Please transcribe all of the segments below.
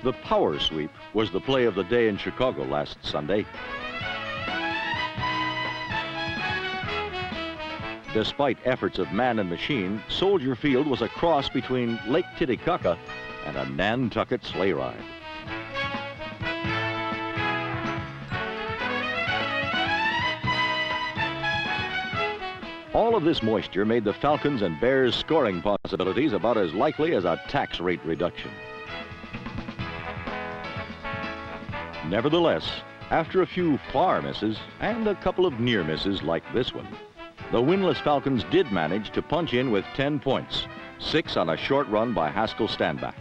The power sweep was the play of the day in Chicago last Sunday. Despite efforts of man and machine, Soldier Field was a cross between Lake Titicaca and a Nantucket sleigh ride. All of this moisture made the Falcons and Bears scoring possibilities about as likely as a tax rate reduction. Nevertheless, after a few far misses and a couple of near misses like this one, the winless Falcons did manage to punch in with 10 points, 6 on a short run by Haskell Standback.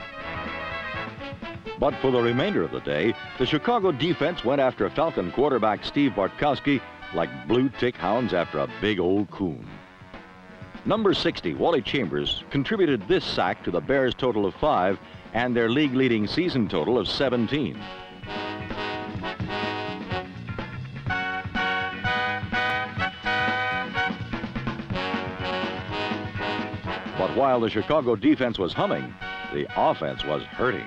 But for the remainder of the day, the Chicago defense went after Falcon quarterback Steve Bartkowski like blue tick hounds after a big old coon. Number 60, Wally Chambers, contributed this sack to the Bears' total of 5 and their league-leading season total of 17. But while the Chicago defense was humming, the offense was hurting.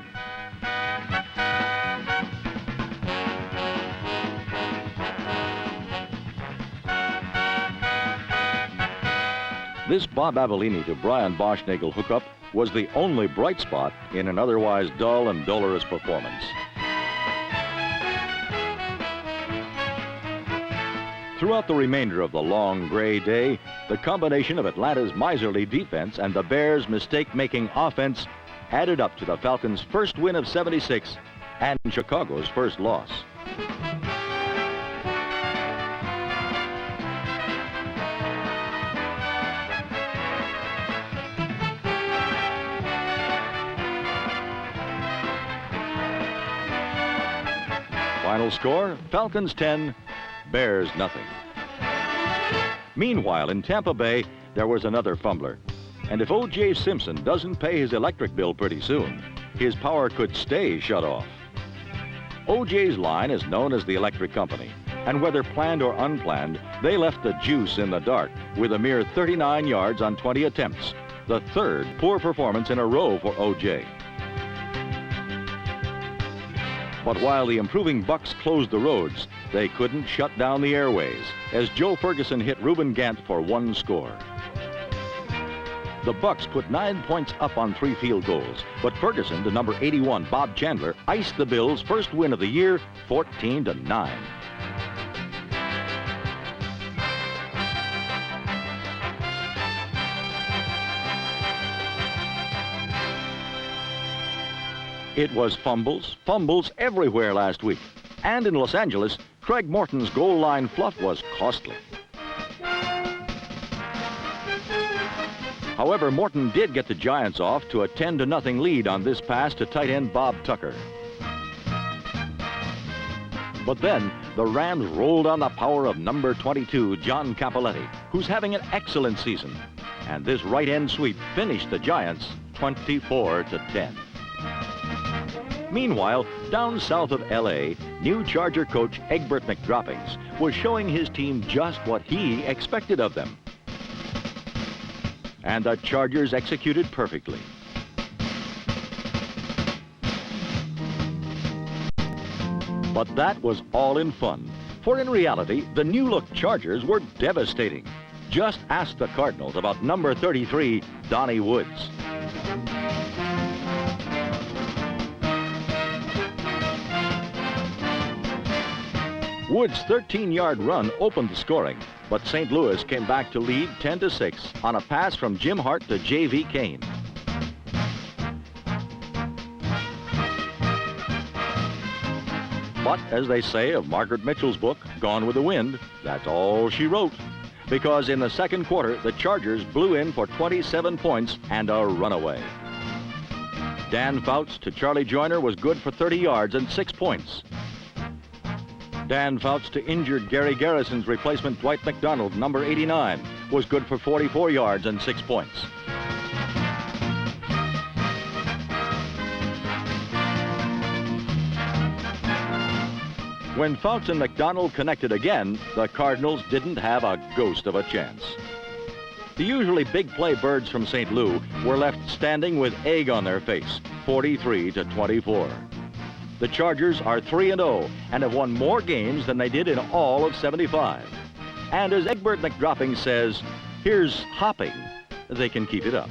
This Bob Avellini to Brian Boschnagel hookup was the only bright spot in an otherwise dull and dolorous performance. Throughout the remainder of the long gray day, the combination of Atlanta's miserly defense and the Bears' mistake-making offense added up to the Falcons' first win of 76 and Chicago's first loss. Final score, Falcons 10, Bears nothing. Meanwhile, in Tampa Bay, there was another fumbler. And if O.J. Simpson doesn't pay his electric bill pretty soon, his power could stay shut off. O.J.'s line is known as the Electric Company, and whether planned or unplanned, they left the juice in the dark with a mere 39 yards on 20 attempts, the third poor performance in a row for O.J. But while the improving Bucks closed the roads, they couldn't shut down the airways as Joe Ferguson hit Reuben Gant for 1 score. The Bucks put 9 points up on 3 field goals, but Ferguson to number 81, Bob Chandler, iced the Bills' first win of the year, 14-9. It was fumbles everywhere last week. And in Los Angeles, Craig Morton's goal line fluff was costly. However, Morton did get the Giants off to a 10-0 lead on this pass to tight end Bob Tucker. But then, the Rams rolled on the power of number 22, John Cappelletti, who's having an excellent season. And this right end sweep finished the Giants 24-10. Meanwhile, down south of L.A., new Charger coach Egbert McDroppings was showing his team just what he expected of them. And the Chargers executed perfectly. But that was all in fun, for in reality, the new-look Chargers were devastating. Just ask the Cardinals about number 33, Donnie Woods. Woods' 13-yard run opened the scoring, but St. Louis came back to lead 10-6 on a pass from Jim Hart to J.V. Kane. But as they say of Margaret Mitchell's book, Gone with the Wind, that's all she wrote. Because in the second quarter, the Chargers blew in for 27 points and a runaway. Dan Fouts to Charlie Joyner was good for 30 yards and 6 points. Dan Fouts to injured Gary Garrison's replacement Dwight McDonald, number 89, was good for 44 yards and 6 points. When Fouts and McDonald connected again, the Cardinals didn't have a ghost of a chance. The usually big play birds from St. Lou were left standing with egg on their face, 43-24. The Chargers are 3-0 and have won more games than they did in all of '75. And as Egbert McDropping says, here's hopping. They can keep it up.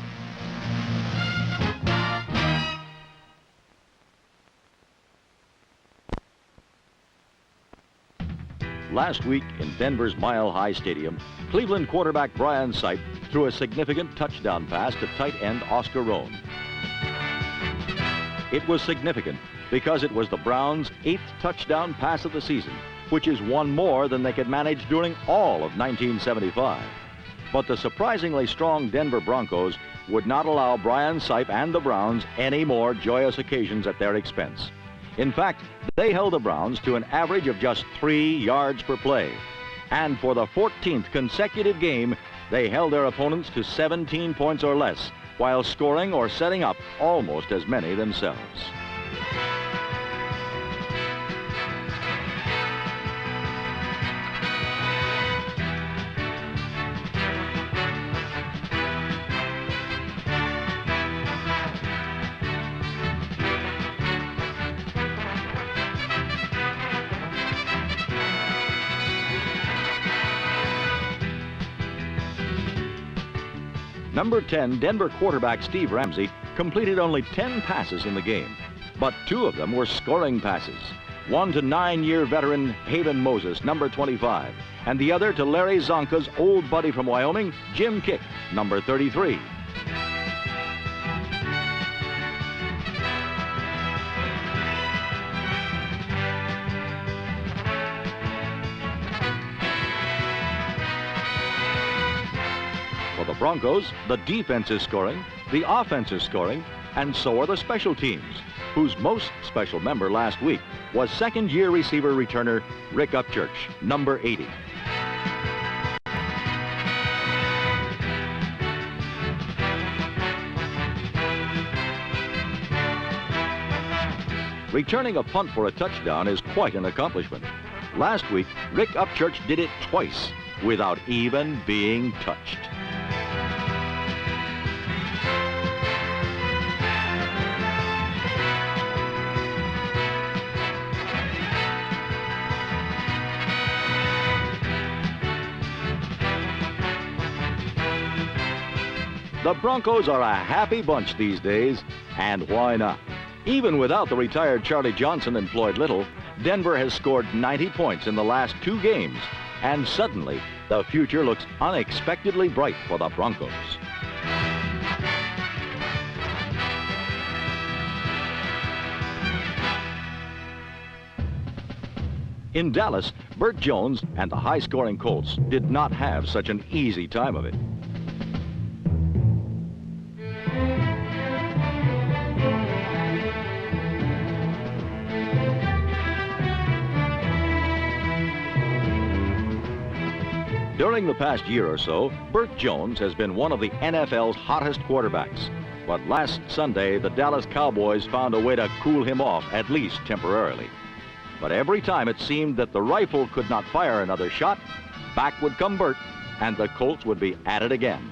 Last week in Denver's Mile High Stadium, Cleveland quarterback Brian Sipe threw a significant touchdown pass to tight end Oscar Rohn. It was significant because it was the Browns' 8th touchdown pass of the season, which is one more than they could manage during all of 1975. But the surprisingly strong Denver Broncos would not allow Brian Sipe and the Browns any more joyous occasions at their expense. In fact, they held the Browns to an average of just 3 yards per play. And for the 14th consecutive game, they held their opponents to 17 points or less, while scoring or setting up almost as many themselves. Number 10, Denver quarterback Steve Ramsey completed only 10 passes in the game, but 2 of them were scoring passes. One to 9-year veteran Haven Moses, number 25, and the other to Larry Zonka's old buddy from Wyoming, Jim Kick, number 33. For the Broncos, the defense is scoring, the offense is scoring, and so are the special teams, whose most special member last week was second-year receiver returner Rick Upchurch, number 80. Returning a punt for a touchdown is quite an accomplishment. Last week, Rick Upchurch did it twice without even being touched. The Broncos are a happy bunch these days, and why not? Even without the retired Charlie Johnson and Floyd Little, Denver has scored 90 points in the last 2 games, and suddenly the future looks unexpectedly bright for the Broncos. In Dallas, Burt Jones and the high-scoring Colts did not have such an easy time of it. During the past year or so, Burt Jones has been one of the NFL's hottest quarterbacks. But last Sunday, the Dallas Cowboys found a way to cool him off, at least temporarily. But every time it seemed that the rifle could not fire another shot, back would come Burt, and the Colts would be at it again.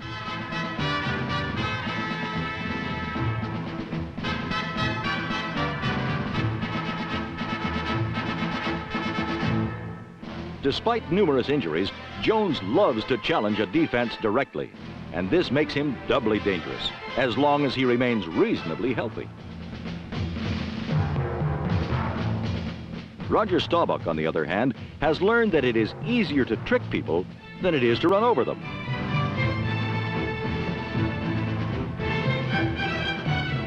Despite numerous injuries, Jones loves to challenge a defense directly, and this makes him doubly dangerous, as long as he remains reasonably healthy. Roger Staubach, on the other hand, has learned that it is easier to trick people than it is to run over them.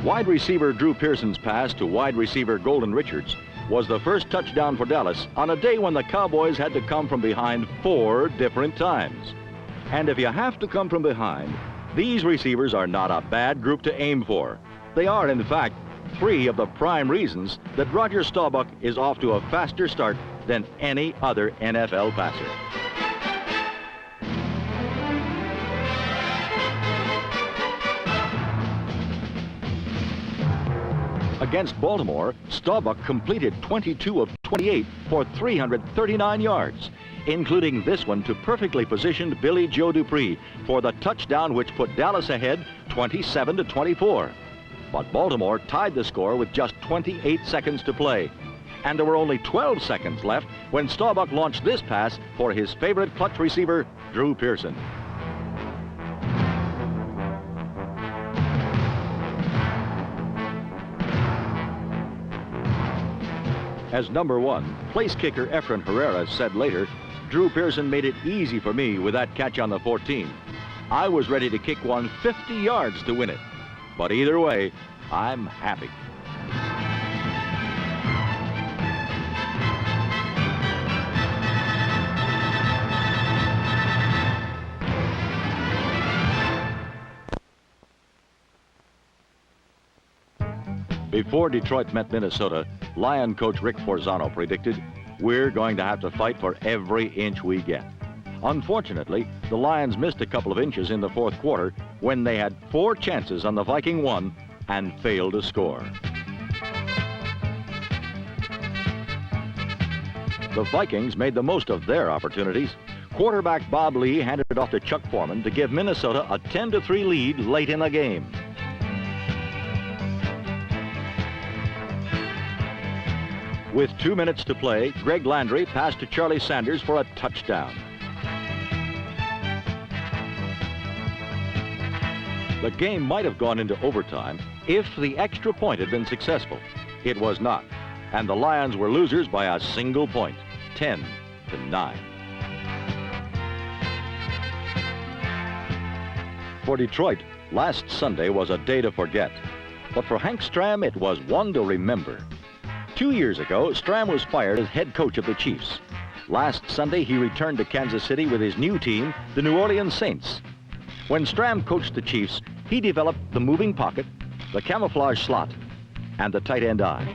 Wide receiver Drew Pearson's pass to wide receiver Golden Richards was the first touchdown for Dallas on a day when the Cowboys had to come from behind 4 different times. And if you have to come from behind, these receivers are not a bad group to aim for. They are, in fact, 3 of the prime reasons that Roger Staubach is off to a faster start than any other NFL passer. Against Baltimore, Staubach completed 22 of 28 for 339 yards, including this one to perfectly positioned Billy Joe Dupree for the touchdown which put Dallas ahead 27-24. But Baltimore tied the score with just 28 seconds to play, and there were only 12 seconds left when Staubach launched this pass for his favorite clutch receiver, Drew Pearson. As number 1, place kicker Efren Herrera said later, Drew Pearson made it easy for me with that catch on the 14. I was ready to kick one 50 yards to win it. But either way, I'm happy. Before Detroit met Minnesota, Lion coach Rick Forzano predicted, we're going to have to fight for every inch we get. Unfortunately, the Lions missed a couple of inches in the fourth quarter when they had 4 chances on the Viking 1 and failed to score. The Vikings made the most of their opportunities. Quarterback Bob Lee handed it off to Chuck Foreman to give Minnesota a 10-3 lead late in the game. With 2 minutes to play, Greg Landry passed to Charlie Sanders for a touchdown. The game might have gone into overtime if the extra point had been successful. It was not, and the Lions were losers by a single point, 10-9. For Detroit, last Sunday was a day to forget, but for Hank Stram, it was one to remember. 2 years ago, Stram was fired as head coach of the Chiefs. Last Sunday, he returned to Kansas City with his new team, the New Orleans Saints. When Stram coached the Chiefs, he developed the moving pocket, the camouflage slot, and the tight end eye.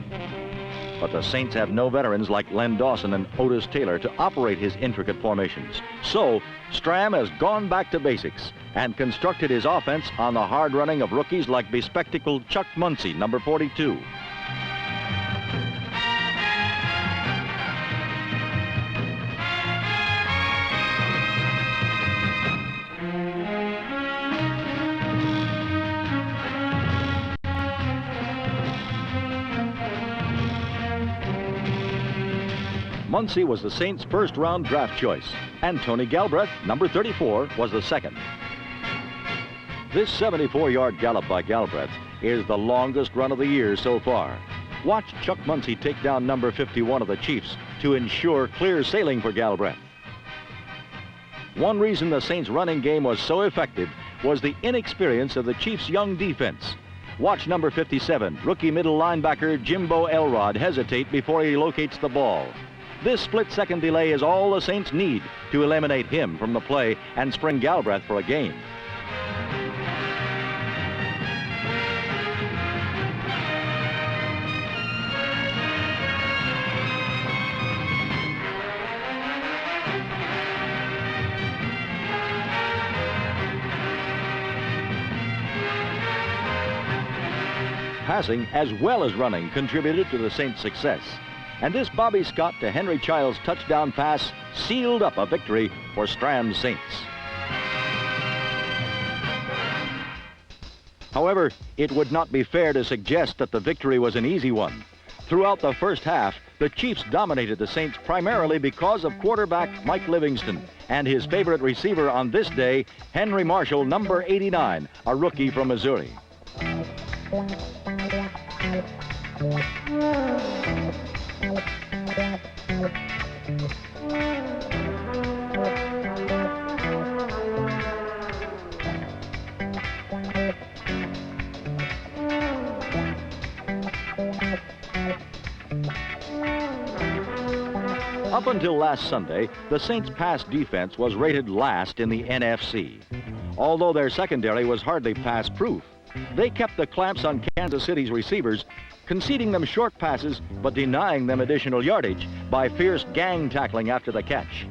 But the Saints have no veterans like Len Dawson and Otis Taylor to operate his intricate formations. So, Stram has gone back to basics and constructed his offense on the hard running of rookies like bespectacled Chuck Muncie, number 42. Muncie was the Saints' first-round draft choice, and Tony Galbraith, number 34, was the second. This 74-yard gallop by Galbraith is the longest run of the year so far. Watch Chuck Muncie take down number 51 of the Chiefs to ensure clear sailing for Galbraith. One reason the Saints' running game was so effective was the inexperience of the Chiefs' young defense. Watch number 57, rookie middle linebacker Jimbo Elrod, hesitate before he locates the ball. This split-second delay is all the Saints need to eliminate him from the play and spring Galbraith for a gain. Passing as well as running contributed to the Saints' success. And this Bobby Scott to Henry Childs touchdown pass sealed up a victory for Stram's Saints. However, it would not be fair to suggest that the victory was an easy one. Throughout the first half, the Chiefs dominated the Saints primarily because of quarterback Mike Livingston and his favorite receiver on this day, Henry Marshall, number 89, a rookie from Missouri. Up until last Sunday, the Saints' pass defense was rated last in the NFC. Although their secondary was hardly pass-proof, they kept the clamps on Kansas City's receivers, conceding them short passes but denying them additional yardage by fierce gang tackling after the catch.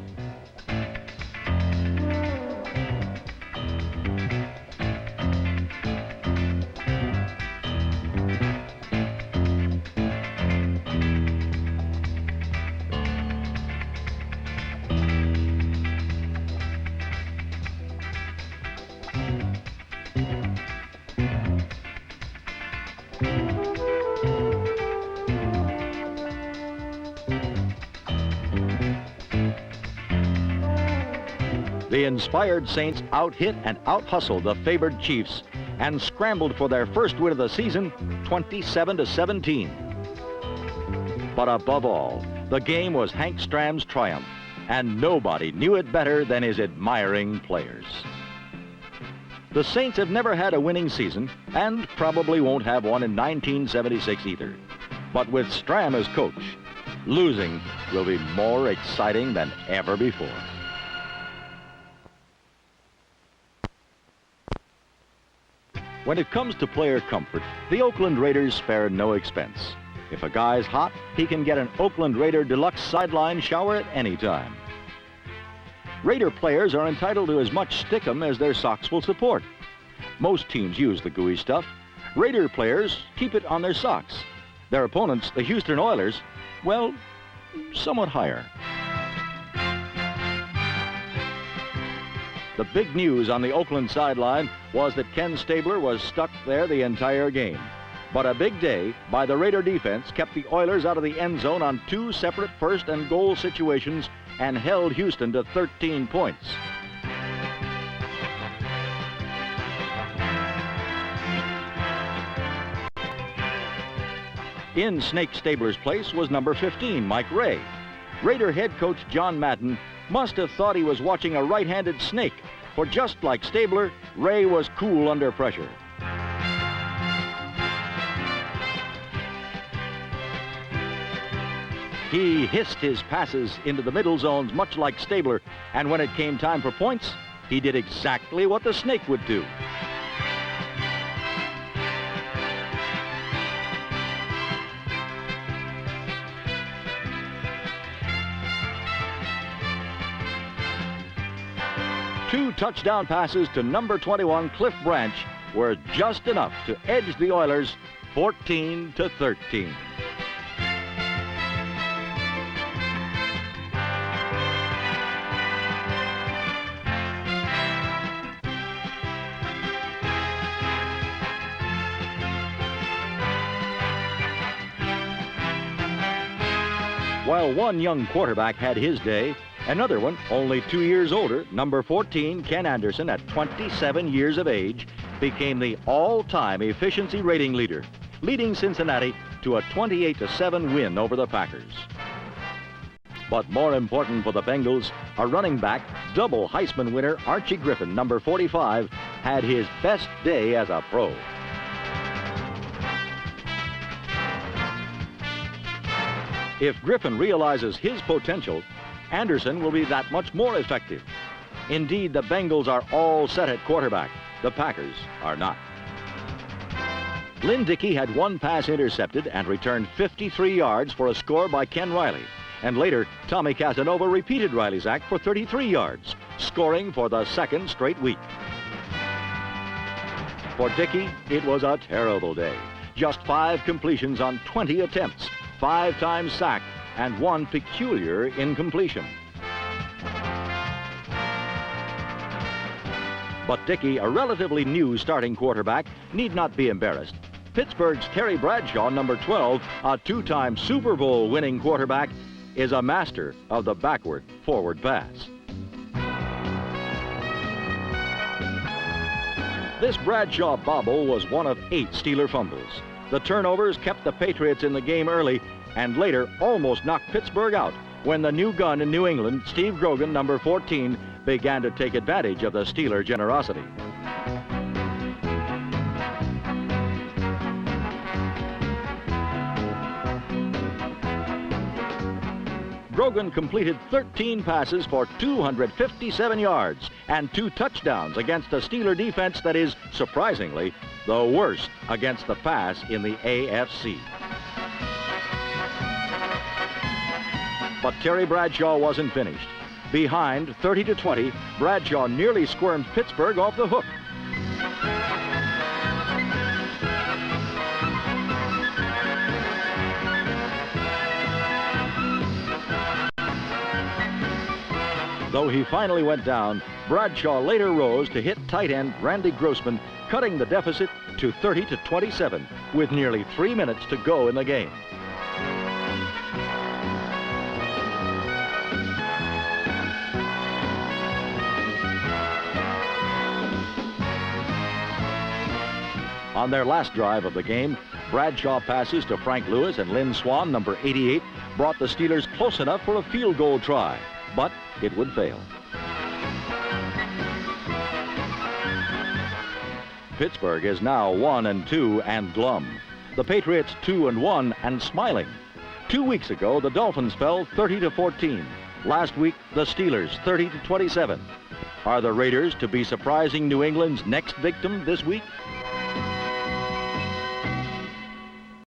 The inspired Saints out-hit and out-hustled the favored Chiefs and scrambled for their first win of the season, 27-17. But above all, the game was Hank Stram's triumph, and nobody knew it better than his admiring players. The Saints have never had a winning season and probably won't have one in 1976 either. But with Stram as coach, losing will be more exciting than ever before. When it comes to player comfort, the Oakland Raiders spare no expense. If a guy's hot, he can get an Oakland Raider Deluxe sideline shower at any time. Raider players are entitled to as much stickum as their socks will support. Most teams use the gooey stuff. Raider players keep it on their socks. Their opponents, the Houston Oilers, well, somewhat higher. The big news on the Oakland sideline was that Ken Stabler was stuck there the entire game. But a big day by the Raider defense kept the Oilers out of the end zone on 2 separate first and goal situations and held Houston to 13 points. In Snake Stabler's place was number 15, Mike Ray. Raider head coach John Madden must have thought he was watching a right-handed snake, for just like Stabler, Ray was cool under pressure. He hissed his passes into the middle zones much like Stabler, and when it came time for points, he did exactly what the snake would do. Two touchdown passes to number 21, Cliff Branch, were just enough to edge the Oilers 14-13. While one young quarterback had his day, another one, only 2 years older, number 14, Ken Anderson, at 27 years of age, became the all-time efficiency rating leader, leading Cincinnati to a 28-7 win over the Packers. But more important for the Bengals, a running back, double Heisman winner Archie Griffin, number 45, had his best day as a pro. If Griffin realizes his potential, Anderson will be that much more effective. Indeed, the Bengals are all set at quarterback. The Packers are not. Lynn Dickey had one pass intercepted and returned 53 yards for a score by Ken Riley. And later, Tommy Casanova repeated Riley's act for 33 yards, scoring for the second straight week. For Dickey, it was a terrible day. Just 5 completions on 20 attempts, 5 times sacked, and 1 peculiar incompletion. But Dickey, a relatively new starting quarterback, need not be embarrassed. Pittsburgh's Terry Bradshaw, number 12, a 2-time Super Bowl winning quarterback, is a master of the backward-forward pass. This Bradshaw bobble was one of 8 Steeler fumbles. The turnovers kept the Patriots in the game early and later almost knocked Pittsburgh out when the new gun in New England, Steve Grogan, number 14, began to take advantage of the Steeler generosity. Grogan completed 13 passes for 257 yards and 2 touchdowns against a Steeler defense that is, surprisingly, the worst against the pass in the AFC. But Terry Bradshaw wasn't finished. Behind 30-20, Bradshaw nearly squirmed Pittsburgh off the hook. Though he finally went down, Bradshaw later rose to hit tight end Randy Grossman, cutting the deficit to 30-27 with nearly 3 minutes to go in the game. On their last drive of the game, Bradshaw passes to Frank Lewis and Lynn Swan, number 88, brought the Steelers close enough for a field goal try, but it would fail. Pittsburgh is now 1-2 and glum. The Patriots 2-1 and smiling. 2 weeks ago, the Dolphins fell 30-14. Last week, the Steelers 30-27. Are the Raiders to be surprising New England's next victim this week?